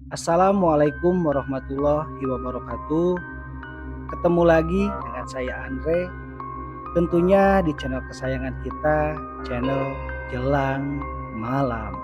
Assalamualaikum warahmatullahi wabarakatuh. Ketemu lagi dengan saya Andre, tentunya di channel kesayangan kita, channel Jelang Malam.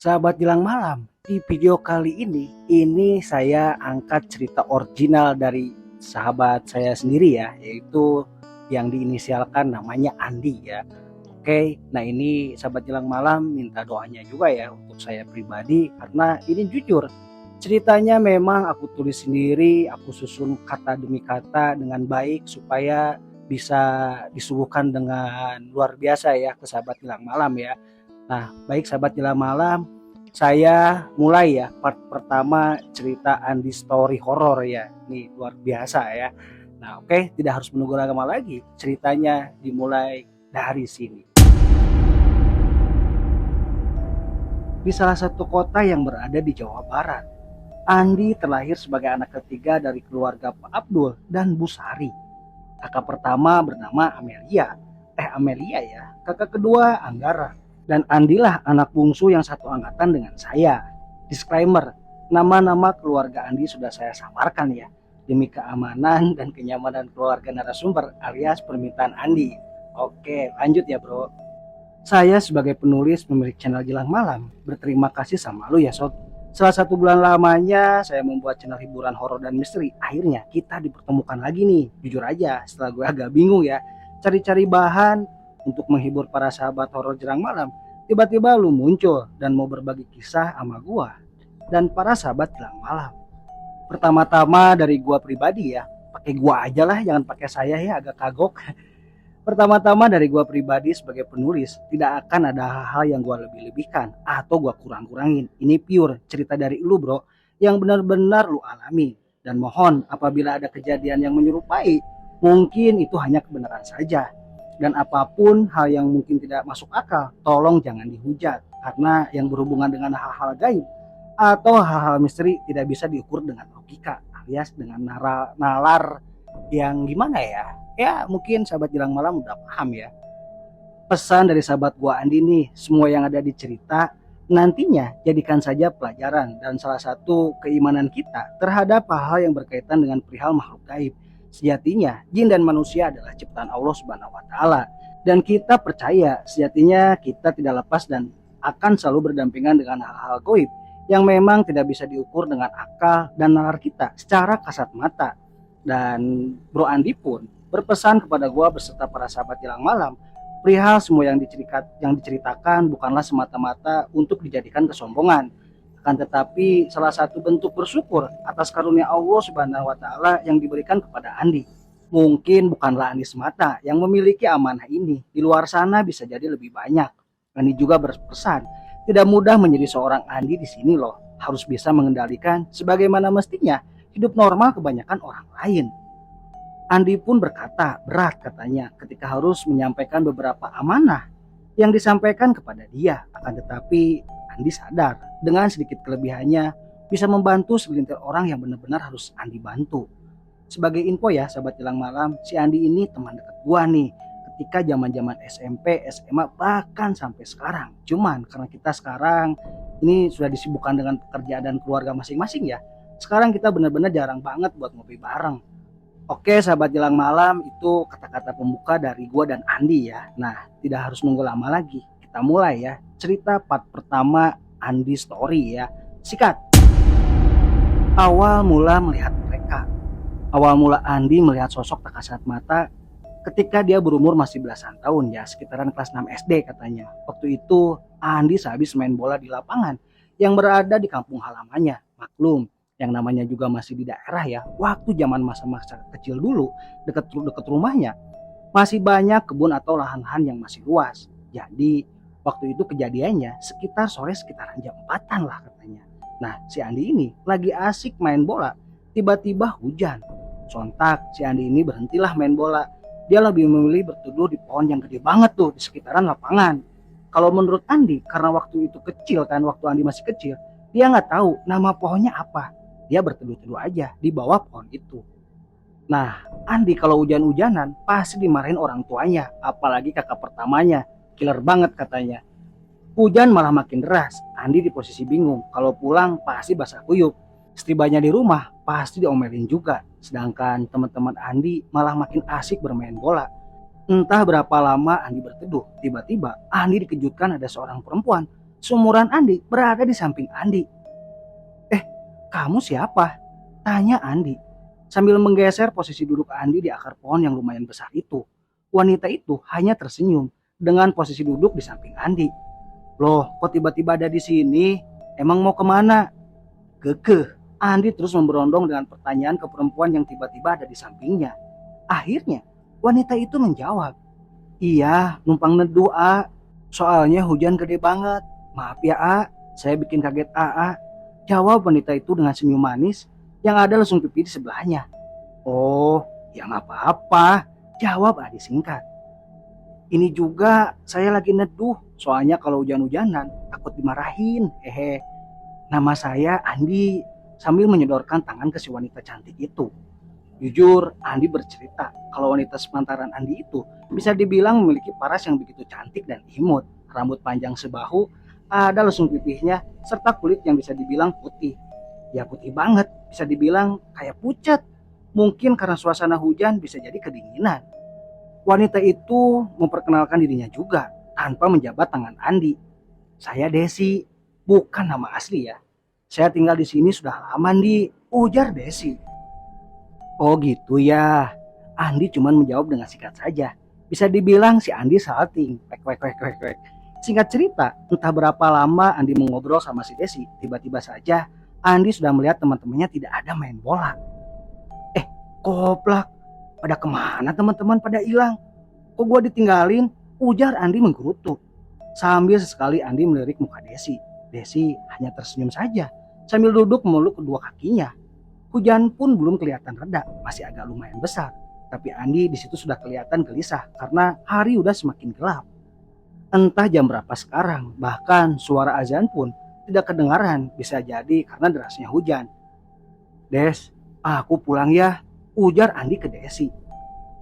Sahabat Jelang Malam, di video kali ini saya angkat cerita original dari sahabat saya sendiri ya, yaitu yang diinisialkan namanya Andi ya. Oke, nah ini sahabat Jelang Malam minta doanya juga ya untuk saya pribadi, karena ini jujur ceritanya memang aku tulis sendiri, aku susun kata demi kata dengan baik supaya bisa disuguhkan dengan luar biasa ya ke sahabat Jelang Malam ya. Nah, baik sahabat Jelang Malam, saya mulai ya part pertama cerita Andi story horror ya. Ini luar biasa ya. Nah, oke, tidak harus menunggu lama lagi. Ceritanya dimulai dari sini. Di salah satu kota yang berada di Jawa Barat, Andi terlahir sebagai anak ketiga dari keluarga Pak Abdul dan Bu Sari. Kakak pertama bernama Amelia ya. Kakak kedua Anggara. Dan Andilah anak bungsu yang satu angkatan dengan saya. Disclaimer, nama-nama keluarga Andi sudah saya samarkan ya, demi keamanan dan kenyamanan keluarga narasumber alias permintaan Andi. Oke, lanjut ya bro. Saya sebagai penulis pemilik channel Jelang Malam berterima kasih sama lu ya Sob. Setelah 1 bulan lamanya saya membuat channel hiburan horor dan misteri, akhirnya kita dipertemukan lagi nih. Jujur aja, setelah gue agak bingung ya cari-cari bahan untuk menghibur para sahabat horor Jelang Malam, tiba-tiba lu muncul dan mau berbagi kisah sama gua dan para sahabat Jelang Malam. Pertama-tama dari gua pribadi ya, pakai gua aja lah, jangan pakai saya ya, agak kagok. Pertama-tama dari gua pribadi sebagai penulis, tidak akan ada hal-hal yang gua lebih-lebihkan atau gua kurang-kurangin. Ini pure cerita dari lu bro, yang benar-benar lu alami. Dan mohon apabila ada kejadian yang menyerupai, mungkin itu hanya kebenaran saja. Dan apapun hal yang mungkin tidak masuk akal, tolong jangan dihujat, karena yang berhubungan dengan hal-hal gaib atau hal-hal misteri tidak bisa diukur dengan logika alias dengan nalar yang gimana ya. Ya mungkin sahabat Jelang Malam udah paham ya. Pesan dari sahabat gua Andi nih, semua yang ada di cerita nantinya jadikan saja pelajaran dan salah satu keimanan kita terhadap hal-hal yang berkaitan dengan perihal makhluk gaib. Sejatinya jin dan manusia adalah ciptaan Allah Subhanahu wa taala, dan kita percaya sejatinya kita tidak lepas dan akan selalu berdampingan dengan hal-hal gaib yang memang tidak bisa diukur dengan akal dan nalar kita secara kasat mata. Dan Bro Andi pun berpesan kepada gua beserta para sahabat Jelang Malam, perihal semua yang diceritakan bukanlah semata-mata untuk dijadikan kesombongan, akan tetapi salah satu bentuk bersyukur atas karunia Allah Subhanahu wa taala yang diberikan kepada Andi. Mungkin bukanlah Andi semata yang memiliki amanah ini. Di luar sana bisa jadi lebih banyak. Andi juga berpesan, tidak mudah menjadi seorang Andi di sini loh. Harus bisa mengendalikan sebagaimana mestinya hidup normal kebanyakan orang lain. Andi pun berkata, berat katanya ketika harus menyampaikan beberapa amanah yang disampaikan kepada dia. Akan tetapi Andi sadar dengan sedikit kelebihannya bisa membantu segelintir orang yang benar-benar harus Andi bantu. Sebagai info ya sahabat Jelang Malam, si Andi ini teman dekat gua nih ketika zaman-zaman SMP, SMA, bahkan sampai sekarang. Cuman karena kita sekarang ini sudah disibukkan dengan pekerjaan dan keluarga masing-masing ya, sekarang kita benar-benar jarang banget buat ngopi bareng. Oke sahabat Jelang Malam, itu kata-kata pembuka dari gua dan Andi ya. Nah, tidak harus nunggu lama lagi, kita mulai ya cerita part pertama Andi story ya. Sikat. Awal mula Andi melihat sosok tak kasat mata ketika dia berumur masih belasan tahun ya, sekitaran kelas 6 SD katanya. Waktu itu Andi sehabis main bola di lapangan yang berada di kampung halamannya. Maklum, yang namanya juga masih di daerah ya. Waktu zaman masa-masa kecil dulu, dekat rumahnya masih banyak kebun atau lahan-lahan yang masih luas. Jadi waktu itu kejadiannya sekitar sore sekitaran jam 4-an lah katanya. Nah, si Andi ini lagi asik main bola, tiba-tiba hujan. Sontak si Andi ini berhentilah main bola. Dia lebih memilih berteduh di pohon yang gede banget tuh di sekitaran lapangan. Kalau menurut Andi, karena waktu itu kecil kan, waktu Andi masih kecil, dia nggak tahu nama pohonnya apa. Dia berteduh-teduh aja di bawah pohon itu. Nah, Andi kalau hujan-hujanan pasti dimarahin orang tuanya, apalagi kakak pertamanya. Killer banget katanya. Hujan malah makin deras. Andi di posisi bingung. Kalau pulang pasti basah kuyup. Setibanya di rumah pasti diomelin juga. Sedangkan teman-teman Andi malah makin asik bermain bola. Entah berapa lama Andi berteduh, tiba-tiba Andi dikejutkan ada seorang perempuan seumuran Andi berada di samping Andi. "Eh, kamu siapa?" tanya Andi sambil menggeser posisi duduk Andi di akar pohon yang lumayan besar itu. Wanita itu hanya tersenyum dengan posisi duduk di samping Andi. "Loh, kok tiba-tiba ada di sini? Emang mau kemana?" Kekeh. Andi terus memberondong dengan pertanyaan ke perempuan yang tiba-tiba ada di sampingnya. Akhirnya, wanita itu menjawab, "Iya, numpang neduh, A. Soalnya hujan gede banget. Maaf ya, A. Saya bikin kaget A. Jawab wanita itu dengan senyum manis yang ada lesung pipi di sebelahnya. "Oh, ya nggak apa-apa," jawab Adi singkat. "Ini juga saya lagi neduh. Soalnya kalau hujan-hujanan takut dimarahin. Hehe. Nama saya Andi," sambil menyodorkan tangan ke si wanita cantik itu. Jujur, Andi bercerita kalau wanita sepantaran Andi itu bisa dibilang memiliki paras yang begitu cantik dan imut. Rambut panjang sebahu, ada lesung pipihnya, serta kulit yang bisa dibilang putih. Ya putih banget, bisa dibilang kayak pucat. Mungkin karena suasana hujan bisa jadi kedinginan. Wanita itu memperkenalkan dirinya juga tanpa menjabat tangan Andi. "Saya Desi, bukan nama asli ya. Saya tinggal di sini sudah lama, Andi," ujar Desi. "Oh gitu ya." Andi cuma menjawab dengan singkat saja. Bisa dibilang si Andi salting. Singkat cerita, entah berapa lama Andi mengobrol sama si Desi, tiba-tiba saja Andi sudah melihat teman-temannya tidak ada main bola. Koplak, pada kemana teman-teman pada hilang? Kok gua ditinggalin? Ujar Andi menggerutu. Sambil sesekali Andi melirik muka Desi. Desi hanya tersenyum saja sambil duduk memeluk kedua kakinya. Hujan pun belum kelihatan reda, masih agak lumayan besar. Tapi Andi di situ sudah kelihatan gelisah karena hari udah semakin gelap. Entah jam berapa sekarang, bahkan suara azan pun tidak kedengaran, bisa jadi karena derasnya hujan. "Des, aku pulang ya," ujar Andi ke Desi.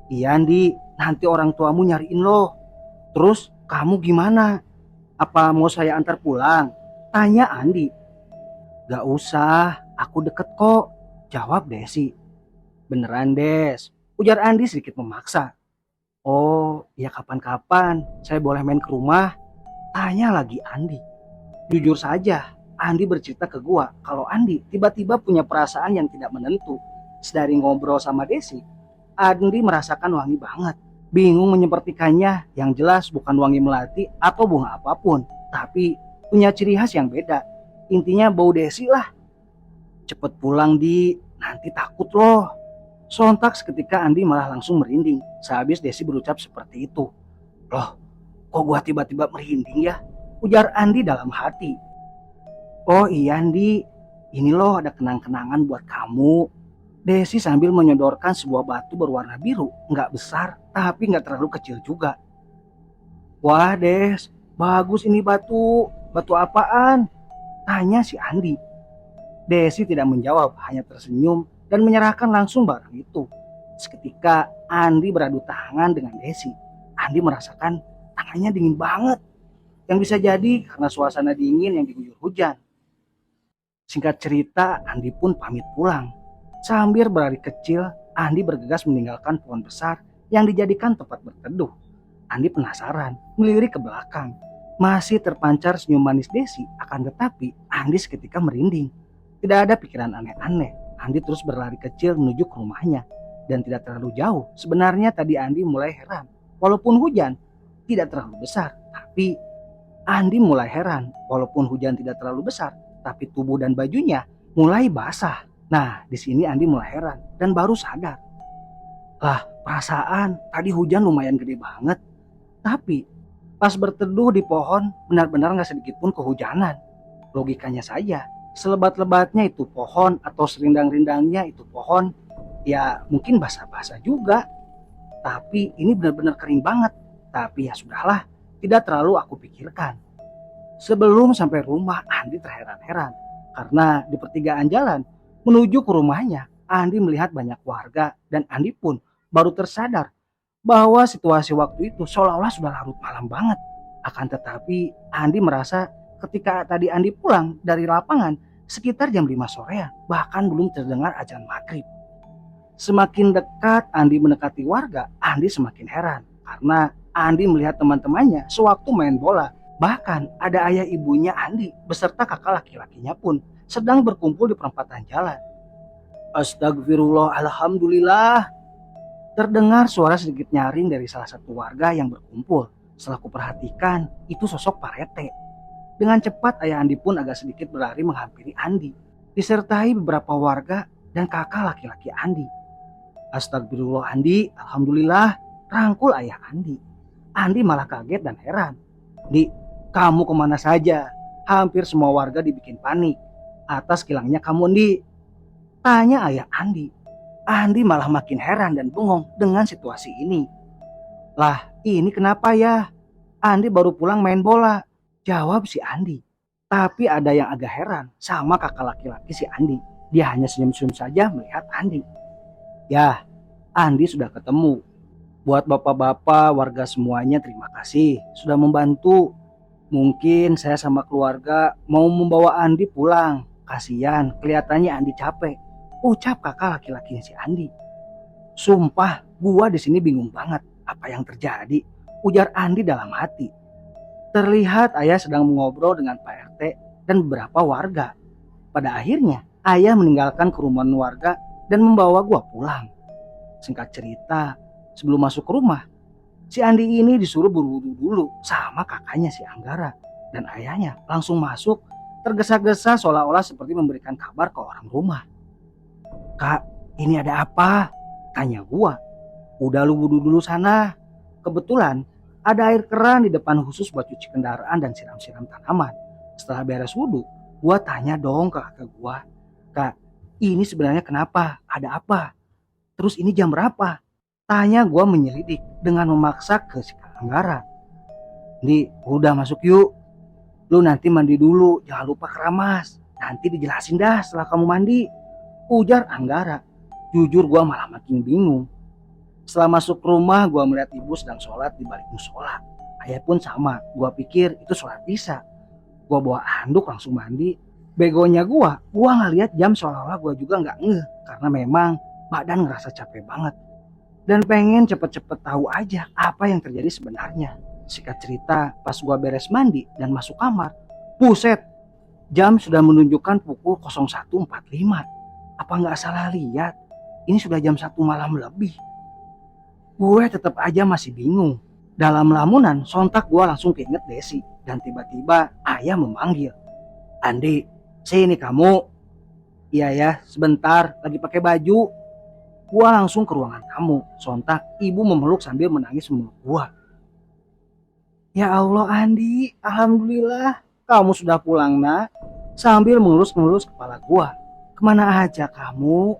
"Iya Andi, nanti orang tuamu nyariin lo. Terus kamu gimana? Apa mau saya antar pulang?" tanya Andi. "Gak usah, aku deket kok," jawab Desi. "Beneran Des?" ujar Andi sedikit memaksa. "Oh, ya kapan-kapan saya boleh main ke rumah?" tanya lagi Andi. Jujur saja, Andi bercerita ke gua kalau Andi tiba-tiba punya perasaan yang tidak menentu. Sedari ngobrol sama Desi, Andi merasakan wangi banget. Bingung menyepertikannya, yang jelas bukan wangi melati atau bunga apapun, tapi punya ciri khas yang beda. Intinya bau Desi lah. "Cepet pulang Di, nanti takut loh." Sontak seketika Andi malah langsung merinding sehabis Desi berucap seperti itu. "Loh, kok gua tiba-tiba merinding ya?" ujar Andi dalam hati. "Oh iya Andi, ini loh ada kenang-kenangan buat kamu." Desi sambil menyodorkan sebuah batu berwarna biru, nggak besar tapi nggak terlalu kecil juga. "Wah Des, bagus ini batu. Batu apaan?" tanya si Andi. Desi tidak menjawab, hanya tersenyum dan menyerahkan langsung barang itu. Seketika Andi beradu tangan dengan Desi. Andi merasakan tangannya dingin banget. Yang bisa jadi karena suasana dingin yang diguyur hujan. Singkat cerita, Andi pun pamit pulang. Sambil berlari kecil, Andi bergegas meninggalkan pohon besar yang dijadikan tempat berteduh. Andi penasaran, melirik ke belakang. Masih terpancar senyum manis Desi, akan tetapi Andi seketika merinding. Tidak ada pikiran aneh-aneh. Andi terus berlari kecil menuju ke rumahnya. dan tidak terlalu jauh. Sebenarnya tadi Andi mulai heran. Walaupun hujan tidak terlalu besar, tapi Andi mulai heran. Walaupun hujan tidak terlalu besar, tapi tubuh dan bajunya mulai basah. Nah, di sini Andi mulai heran dan baru sadar. Lah, perasaan tadi hujan lumayan gede banget. Tapi pas berteduh di pohon, benar-benar gak sedikit pun kehujanan. Logikanya saja, selebat-lebatnya itu pohon atau serindang-rindangnya itu pohon, ya mungkin basah-basah juga. Tapi ini benar-benar kering banget. Tapi ya sudahlah, tidak terlalu aku pikirkan. Sebelum sampai rumah, Andi terheran-heran. Karena di pertigaan jalan, menuju ke rumahnya, Andi melihat banyak warga dan Andi pun baru tersadar bahwa situasi waktu itu seolah-olah sudah larut malam banget. Akan tetapi, Andi merasa ketika tadi Andi pulang dari lapangan sekitar jam 5 sore, bahkan belum terdengar azan maghrib. Semakin dekat Andi mendekati warga, Andi semakin heran karena Andi melihat teman-temannya sewaktu main bola. Bahkan ada ayah ibunya Andi beserta kakak laki-lakinya pun sedang berkumpul di perempatan jalan. Astagfirullah, alhamdulillah. Terdengar suara sedikit nyaring dari salah satu warga yang berkumpul. Setelah kuperhatikan, itu sosok Pak Rete. Dengan cepat ayah Andi pun agak sedikit berlari menghampiri Andi, disertai beberapa warga dan kakak laki-laki Andi. Astagfirullah Andi, alhamdulillah, rangkul ayah Andi. Andi malah kaget dan heran. Di, kamu kemana saja? Hampir semua warga dibikin panik. Atas kilangnya kamu, Di. Tanya ayah Andi. Andi malah makin heran dan bengong dengan situasi ini. Lah, ini kenapa ya? Andi baru pulang main bola. Jawab si Andi. Tapi ada yang agak heran sama kakak laki-laki si Andi. Dia hanya senyum-senyum saja melihat Andi. Ya, Andi sudah ketemu. Buat bapak-bapak warga semuanya terima kasih sudah membantu. Mungkin saya sama keluarga mau membawa Andi pulang. Kasihan, kelihatannya Andi capek. Ucap kakak laki-lakinya si Andi. Sumpah, gua di sini bingung banget apa yang terjadi. Ujar Andi dalam hati. Terlihat ayah sedang mengobrol dengan Pak RT dan beberapa warga. Pada akhirnya, ayah meninggalkan kerumunan warga dan membawa gua pulang. Singkat cerita, sebelum masuk ke rumah, si Andi ini disuruh berwudu dulu sama kakaknya si Anggara. Dan ayahnya langsung masuk tergesa-gesa seolah-olah seperti memberikan kabar ke orang rumah. Kak, ini ada apa? Tanya gua. Udah lu wudu dulu sana. Kebetulan ada air keran di depan khusus buat cuci kendaraan dan siram-siram tanaman. Setelah beres wudu, gua tanya dong ke kakak gua. Kak, ini sebenarnya kenapa? Ada apa? Terus ini jam berapa? Tanya gua menyelidik dengan memaksa ke si Anggara. Di, udah masuk yuk. Lu nanti mandi dulu, jangan lupa keramas. Nanti dijelasin dah setelah kamu mandi. Ujar Anggara. Jujur gua malah makin bingung. Setelah masuk rumah, gua melihat ibu sedang sholat di balik musola. Ayah pun sama, gua pikir itu sholat isya. Gua bawa handuk langsung mandi. Begonya gua ngeliat jam seolah-olah gua juga nggak ngeh karena memang badan ngerasa capek banget dan pengen cepet-cepet tahu aja apa yang terjadi sebenarnya. Singkat cerita, pas gua beres mandi dan masuk kamar, buset, jam sudah menunjukkan pukul 01.45. Apa nggak salah lihat? Ini sudah jam 1 malam lebih. Gue tetap aja masih bingung. Dalam lamunan, sontak gue langsung keinget Desi. Dan tiba-tiba ayah memanggil. Andi, sini kamu. Iya ya, sebentar, lagi pakai baju. Gue langsung ke ruangan tamu. Sontak, ibu memeluk sambil menangis memeluk gue. Ya Allah Andi, alhamdulillah kamu sudah pulang nak. Sambil mengelus-ngelus kepala gue. Kemana aja kamu?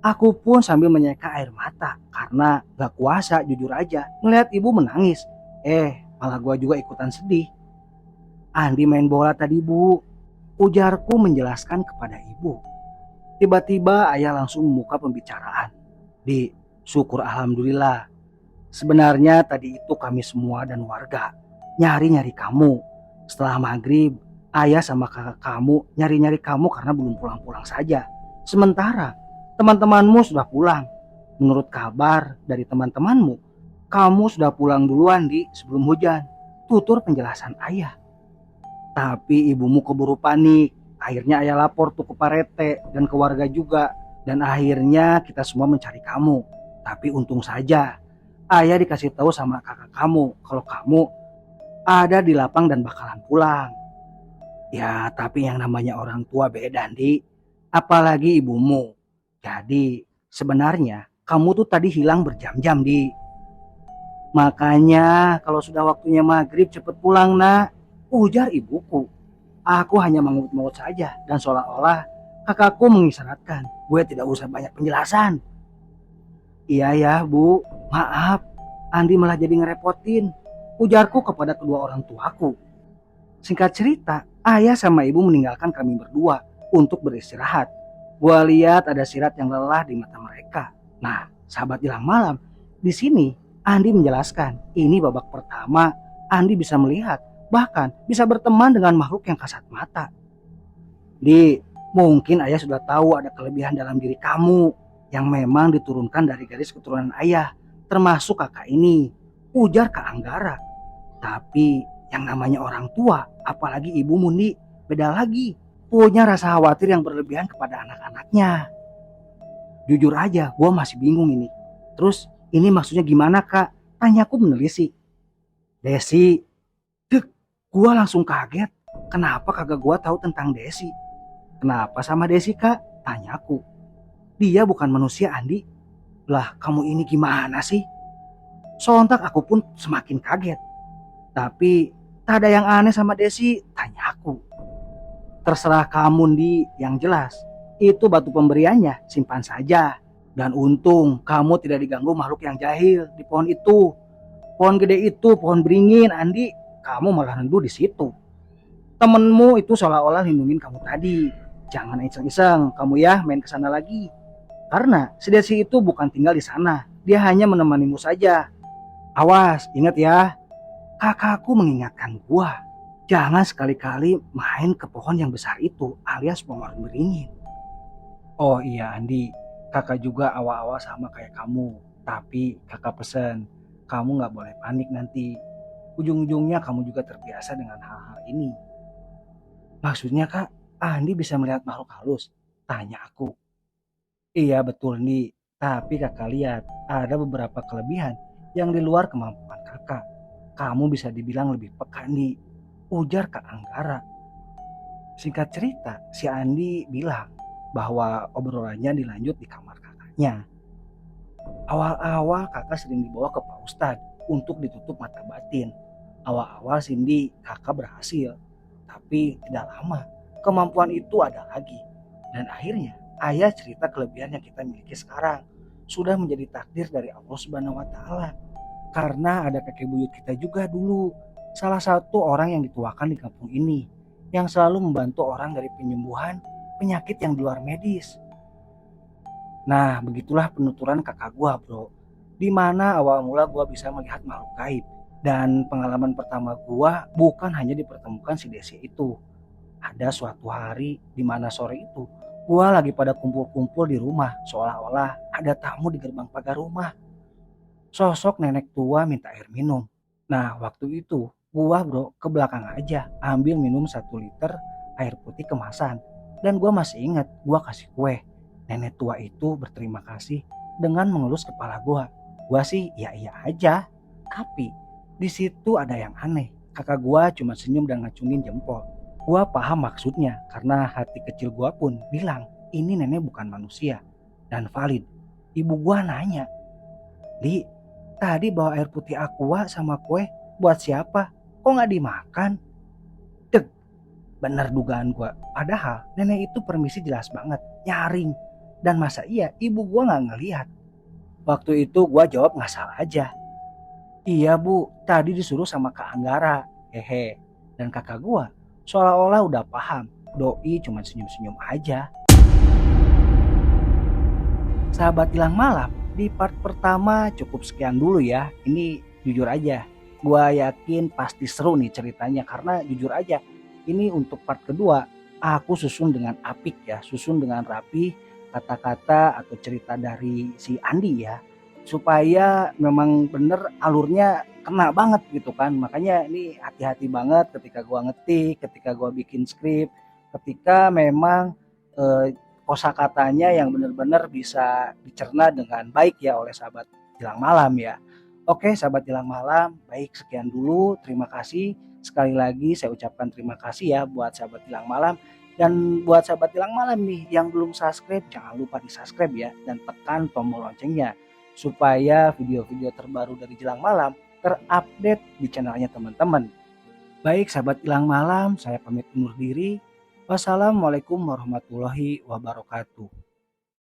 Aku pun sambil menyeka air mata karena gak kuasa jujur aja melihat ibu menangis. Malah gua juga ikutan sedih. Andi main bola tadi bu, ujarku menjelaskan kepada ibu. Tiba-tiba ayah langsung membuka pembicaraan. Di, syukur alhamdulillah. Sebenarnya tadi itu kami semua dan warga nyari-nyari kamu. Setelah maghrib, ayah sama kakak kamu nyari-nyari kamu karena belum pulang-pulang saja. Sementara teman-temanmu sudah pulang. Menurut kabar dari teman-temanmu, kamu sudah pulang duluan di sebelum hujan. Tutur penjelasan ayah. Tapi ibumu keburu panik. Akhirnya ayah lapor tuh ke Pak Rete dan ke warga juga. Dan akhirnya kita semua mencari kamu. Tapi untung saja ayah dikasih tahu sama kakak kamu kalau kamu ada di lapang dan bakalan pulang. Ya, tapi yang namanya orang tua beda, Andi. Apalagi ibumu. Jadi, sebenarnya kamu tuh tadi hilang berjam-jam, Di. Makanya kalau sudah waktunya maghrib cepet pulang, nak. Ujar ibuku. Aku hanya mengut-mengut saja dan seolah-olah kakakku mengisyaratkan gue tidak usah banyak penjelasan. Iya ya, Bu. Maaf, Andi malah jadi ngerepotin. Ujarku kepada kedua orang tuaku. Singkat cerita, ayah sama ibu meninggalkan kami berdua untuk beristirahat. Gua lihat ada sirat yang lelah di mata mereka. Nah, sahabat jelang malam, di sini Andi menjelaskan, ini babak pertama Andi bisa melihat, bahkan bisa berteman dengan makhluk yang kasat mata. Di, mungkin ayah sudah tahu ada kelebihan dalam diri kamu yang memang diturunkan dari garis keturunan ayah, termasuk kakak ini, ujar Kak Anggara. Tapi yang namanya orang tua, apalagi ibu Mundi, beda lagi. Punya rasa khawatir yang berlebihan kepada anak-anaknya. Jujur aja, gue masih bingung ini. Terus ini maksudnya gimana kak? Tanyaku menelisik. Desi, dek, gue langsung kaget. Kenapa kagak gue tahu tentang Desi? Kenapa sama Desi kak? Tanyaku. Dia bukan manusia Andi. Lah kamu ini gimana sih? Sontak aku pun semakin kaget. Tapi tak ada yang aneh sama Desi, tanyaku. Terserah kamu Di, yang jelas. Itu batu pemberiannya, simpan saja. Dan untung kamu tidak diganggu makhluk yang jahil di pohon itu. Pohon gede itu, pohon beringin, Andi. Kamu malah rendu di situ. Temenmu itu seolah-olah lindungin kamu tadi. Jangan iseng-iseng kamu ya main ke sana lagi. Karena si Desi itu bukan tinggal di sana. Dia hanya menemanimu saja. Awas, ingat ya. Kakakku mengingatkan gua. Jangan sekali-kali main ke pohon yang besar itu alias pohon beringin. Oh iya Andi, kakak juga awal-awal sama kayak kamu. Tapi kakak pesen, kamu gak boleh panik nanti. Ujung-ujungnya kamu juga terbiasa dengan hal-hal ini. Maksudnya kak, Andi bisa melihat makhluk halus? Tanya aku. Iya betul nih, tapi kakak lihat ada beberapa kelebihan yang di luar kemampuan kakak. Kamu bisa dibilang lebih peka nih, ujar Kak Anggara. Singkat cerita, si Andi bilang bahwa obrolannya dilanjut di kamar kakaknya. Awal-awal kakak sering dibawa ke Pak Ustadz untuk ditutup mata batin. Awal-awal Cindy kakak berhasil, tapi tidak lama kemampuan itu ada lagi. Dan akhirnya ayah cerita kelebihan yang kita miliki sekarang sudah menjadi takdir dari Allah Subhanahu wa taala. Karena ada kakek buyut kita juga dulu, salah satu orang yang dituakan di kampung ini, yang selalu membantu orang dari penyembuhan penyakit yang di luar medis. Nah, begitulah penuturan kakak gua, bro. Di mana awal mula gua bisa melihat makhluk gaib. Dan pengalaman pertama gua bukan hanya dipertemukan si Desi itu. Ada suatu hari di mana sore itu, gua lagi pada kumpul-kumpul di rumah, seolah-olah ada tamu di gerbang pagar rumah. Sosok nenek tua minta air minum. Nah, waktu itu gua bro ke belakang aja ambil minum 1 liter air putih kemasan. Dan gua masih ingat gua kasih kue. Nenek tua itu berterima kasih dengan mengelus kepala gua. Gua sih iya aja. Tapi di situ ada yang aneh. Kakak gua cuma senyum dan ngacungin jempol. Gua paham maksudnya karena hati kecil gua pun bilang ini nenek bukan manusia. Dan valid. Ibu gua nanya, Li, tadi bawa air putih aqua sama kue buat siapa? Kok nggak dimakan? Deg, bener dugaan gua. Padahal nenek itu permisi jelas banget, nyaring. Dan masa iya ibu gua nggak ngelihat? Waktu itu gua jawab nggak salah aja. Iya bu, tadi disuruh sama Kak Anggara. Hehe. Dan kakak gua seolah-olah udah paham. Doi cuma senyum-senyum aja. Sahabat hilang malam, di part pertama cukup sekian dulu ya. Ini jujur aja, gua yakin pasti seru nih ceritanya. Karena jujur aja, ini untuk part kedua aku susun dengan apik ya, susun dengan rapi kata-kata atau cerita dari si Andi ya, supaya memang bener alurnya kena banget gitu kan. Makanya ini hati-hati banget ketika gua ngetik, ketika gua bikin skrip, ketika memang kosakatanya yang benar-benar bisa dicerna dengan baik ya oleh sahabat Jelang Malam ya. Oke sahabat Jelang Malam, baik sekian dulu, terima kasih. Sekali lagi saya ucapkan terima kasih ya buat sahabat Jelang Malam. Dan buat sahabat Jelang Malam nih yang belum subscribe, jangan lupa di subscribe ya. Dan tekan tombol loncengnya supaya video-video terbaru dari Jelang Malam terupdate di channelnya teman-teman. Baik sahabat Jelang Malam, saya pamit undur diri. Wassalamualaikum warahmatullahi wabarakatuh.